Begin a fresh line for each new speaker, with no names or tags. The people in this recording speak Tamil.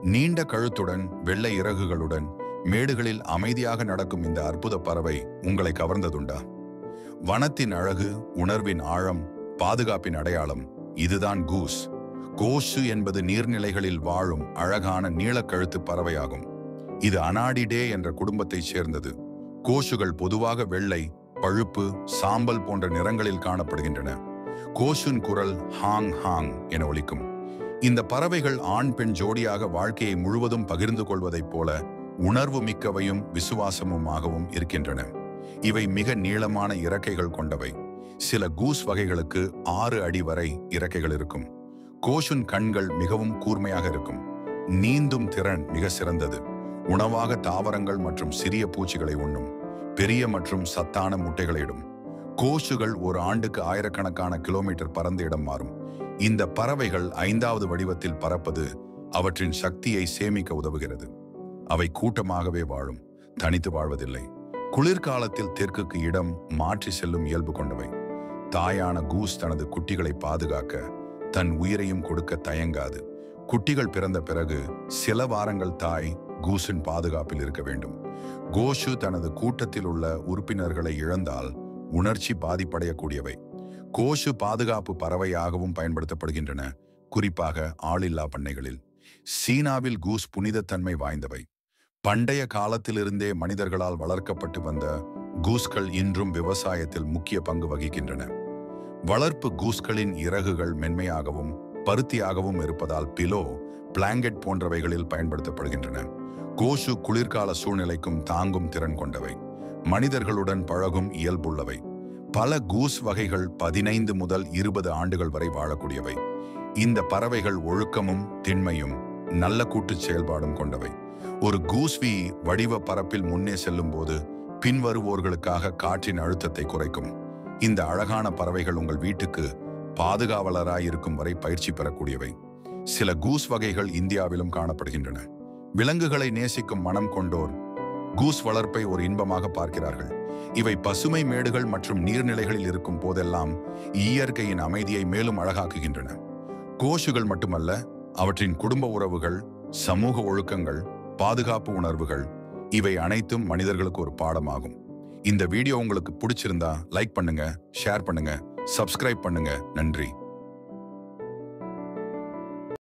நீண்ட கழுத்துடன் வெள்ளை இறகுகளுடன் மேடுகளில் அமைதியாக நடக்கும் இந்த அற்புத பறவை உங்களை கவர்ந்ததுண்டா? வனத்தின் அழகு, உணர்வின் ஆழம், பாதுகாப்பின் அடையாளம், இதுதான் கூஸ். கோஷு என்பது நீர்நிலைகளில் வாழும் அழகான நீளக்கழுத்து பறவையாகும். இது அனாடிடே என்ற குடும்பத்தைச் சேர்ந்தது. கோஷுகள் பொதுவாக வெள்ளை, பழுப்பு, சாம்பல் போன்ற நிறங்களில் காணப்படுகின்றன. கோஷுன் குரல் ஹாங் ஹாங் என ஒலிக்கும். இந்த பறவைகள் ஆண் பெண் ஜோடியாக வாழ்க்கையை முழுவதும் பகிர்ந்து கொள்வதைப் போல உணர்வு மிக்கவையும் விசுவாசமுமாகவும் இருக்கின்றன. இவை மிக நீளமான இறக்கைகள் கொண்டவை. சில கூஸ் வகைகளுக்கு 6 அடி வரை இறக்கைகள் இருக்கும். கோஷுன் கண்கள் மிகவும் கூர்மையாக இருக்கும். நீந்தும் திறன் மிக சிறந்தது. உணவாக தாவரங்கள் மற்றும் சிறிய பூச்சிகளை உண்ணும். பெரிய மற்றும் சத்தான முட்டைகளை இடும். கோஷுகள் ஒரு ஆண்டுக்கு ஆயிரக்கணக்கான கிலோமீட்டர் பறந்த இடம் மாறும். இந்த பறவைகள் 5வது வடிவத்தில் பறப்பது அவற்றின் சக்தியை சேமிக்க உதவுகிறது. அவை கூட்டமாகவே வாழும், தனித்து வாழ்வதில்லை. குளிர்காலத்தில் தெற்குக்கு இடம் மாற்றி செல்லும் இயல்பு கொண்டவை. தாயான கூஸ் தனது குட்டிகளை பாதுகாக்க தன் உயிரையும் கொடுக்க தயங்காது. குட்டிகள் பிறந்த பிறகு சில வாரங்கள் தாய் கூஸின் பாதுகாப்பில் இருக்க வேண்டும். கோஷு தனது கூட்டத்தில் உள்ள உறுப்பினர்களை இழந்தால் உணர்ச்சி பாதிப்படையக்கூடியவை. கோஷு பாதுகாப்பு பறவையாகவும் பயன்படுத்தப்படுகின்றன, குறிப்பாக ஆளில்லா பண்ணைகளில். சீனாவில் கூஸ் புனிதத்தன்மை வாய்ந்தவை. பண்டைய காலத்திலிருந்தே மனிதர்களால் வளர்க்கப்பட்டு வந்த கூஸ்கள் இன்றும் விவசாயத்தில் முக்கிய பங்கு வகிக்கின்றன. வளர்ப்பு கூஸ்களின் இறகுகள் மென்மையாகவும் பருத்தியாகவும் இருப்பதால் பிலோ, பிளாங்கெட் போன்றவைகளில் பயன்படுத்தப்படுகின்றன. கோஷு குளிர்கால சூழ்நிலைக்கும் தாங்கும் திறன் கொண்டவை. மனிதர்களுடன் பழகும் இயல்புள்ளவை. பல கூஸ் வகைகள் 15 முதல் 20 ஆண்டுகள் வரை வாழக்கூடியவை. இந்த பறவைகள் ஒழுக்கமும் திண்மையும் நல்ல கூட்டுச் செயல்பாடும் கொண்டவை. ஒரு கூஸ்வி வடிவ பரப்பில் முன்னே செல்லும் போது பின்வருவோர்களுக்காக காற்றின் அழுத்தத்தை குறைக்கும். இந்த அழகான பறவைகள் உங்கள் வீட்டுக்கு பாதுகாவலராயிருக்கும் வரை பயிற்சி பெறக்கூடியவை. சில கூஸ் வகைகள் இந்தியாவிலும் காணப்படுகின்றன. விலங்குகளை நேசிக்கும் மனம் கொண்டோர் கூஸ் வளர்ப்பை ஒரு இன்பமாக பார்க்கிறார்கள். இவை பசுமை மேடுகள் மற்றும் நீர்நிலைகளில் இருக்கும் போதெல்லாம் இயற்கையின் அமைதியை மேலும் அழகாக்குகின்றன. கோஷுகள் மட்டுமல்ல, அவற்றின் குடும்ப உறவுகள், சமூக ஒழுக்கங்கள், பாதுகாப்பு உணர்வுகள், இவை அனைத்தும் மனிதர்களுக்கு ஒரு பாடமாகும். இந்த வீடியோ உங்களுக்கு பிடிச்சிருந்தா லைக் பண்ணுங்க, ஷேர் பண்ணுங்க, சப்ஸ்கிரைப் பண்ணுங்க. நன்றி.